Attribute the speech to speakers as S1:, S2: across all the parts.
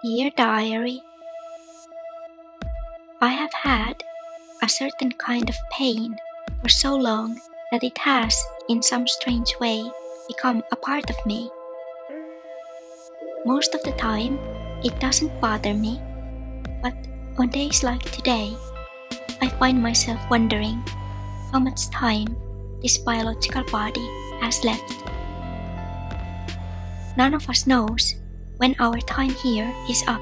S1: Dear Diary, I have had a certain kind of pain for so long that it has, in some strange way, become a part of me. Most of the time, it doesn't bother me, but on days like today, I find myself wondering how much time this biological body has left. None of us knows when our time here is up.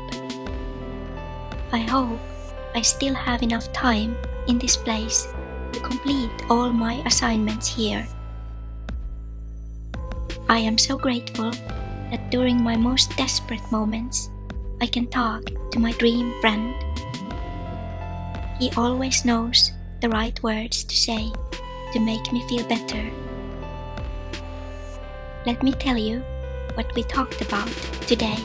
S1: I hope I still have enough time in this place to complete all my assignments here. I am so grateful that during my most desperate moments, I can talk to my dream friend. He always knows the right words to say to make me feel better. Let me tell you what we talked about today.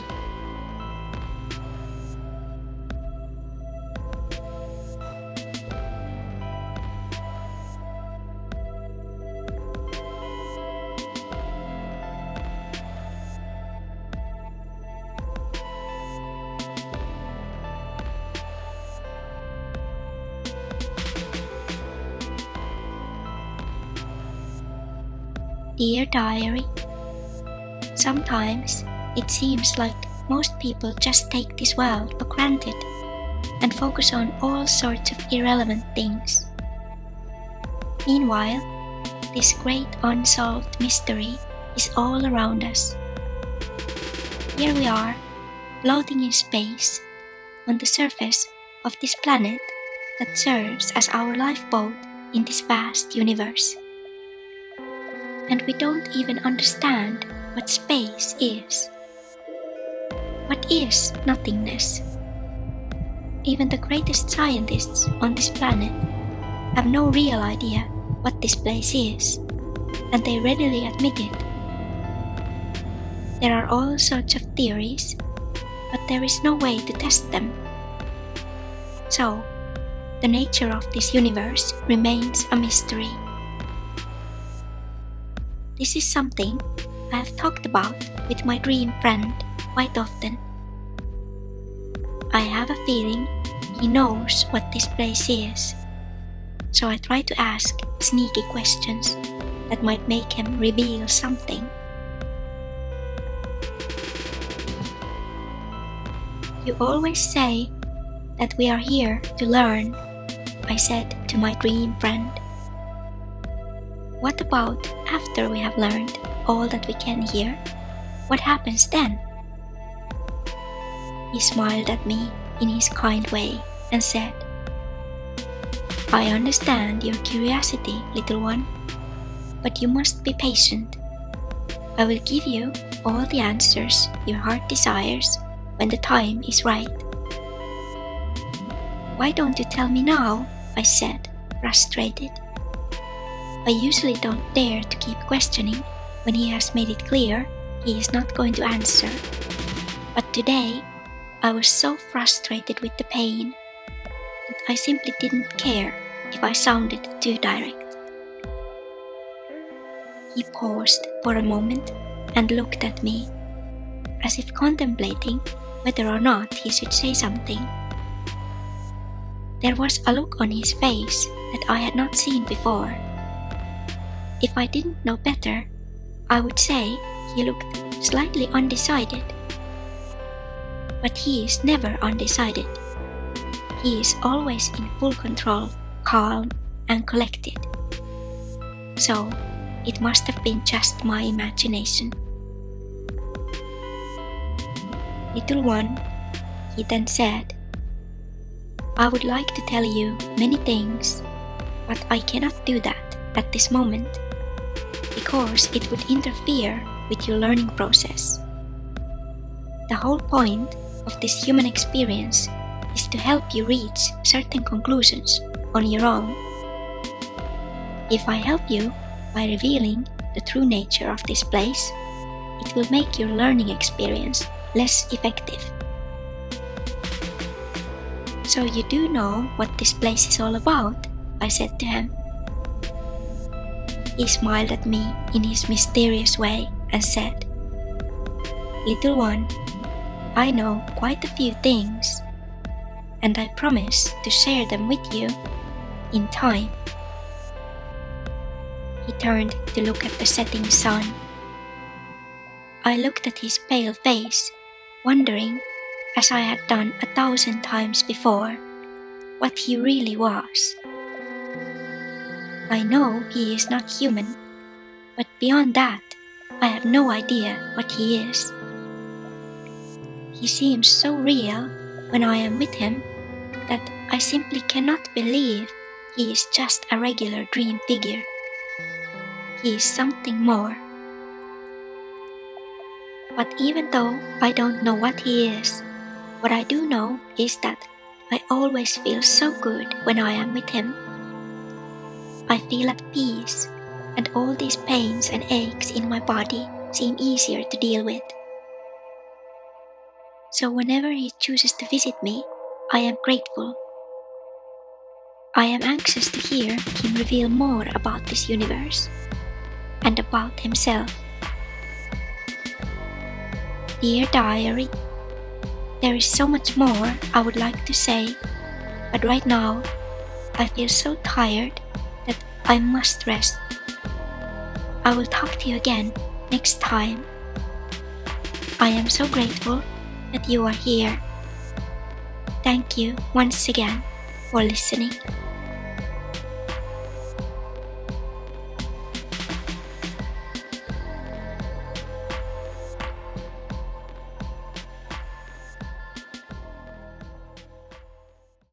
S1: Dear Diary, sometimes it seems like most people just take this world for granted and focus on all sorts of irrelevant things. Meanwhile, this great unsolved mystery is all around us. Here we are, floating in space, on the surface of this planet that serves as our lifeboat in this vast universe. And we don't even understand what space is. What is nothingness? Even the greatest scientists on this planet have no real idea what this place is, and they readily admit it. There are all sorts of theories, but there is no way to test them. So, the nature of this universe remains a mystery. This is something I have talked about with my dream friend quite often. I have a feeling he knows what this place is, so I try to ask sneaky questions that might make him reveal something. You always say that we are here to learn, I said to my dream friend. What about after we have learned all that we can here? What happens then? He smiled at me in his kind way and said, I understand your curiosity, little one, but you must be patient. I will give you all the answers your heart desires when the time is right. Why don't you tell me now? I said, frustrated. I usually don't dare to keep questioning when he has made it clear he is not going to answer. But today, I was so frustrated with the pain that I simply didn't care if I sounded too direct. He paused for a moment and looked at me, as if contemplating whether or not he should say something. There was a look on his face that I had not seen before. If I didn't know better, I would say he looked slightly undecided. But he is never undecided. He is always in full control, calm and collected. So, it must have been just my imagination. Little one, he then said, I would like to tell you many things, but I cannot do that at this moment, because it would interfere with your learning process. The whole point of this human experience is to help you reach certain conclusions on your own. If I help you by revealing the true nature of this place, it will make your learning experience less effective. So you do know what this place is all about? I said to him. He smiled at me in his mysterious way and said, Little one, I know quite a few things, and I promise to share them with you in time. He turned to look at the setting sun. I looked at his pale face, wondering, as I had done 1,000 times before, what he really was. I know he is not human, but beyond that, I have no idea what he is. He seems so real when I am with him that I simply cannot believe he is just a regular dream figure. He is something more. But even though I don't know what he is, what I do know is that I always feel so good when I am with him. I feel at peace, and all these pains and aches in my body seem easier to deal with. So whenever he chooses to visit me, I am grateful. I am anxious to hear him reveal more about this universe and about himself. Dear Diary, there is so much more I would like to say, but right now I feel so tired that I must rest. I will talk to you again next time. I am so grateful that you are here. Thank you once again for listening.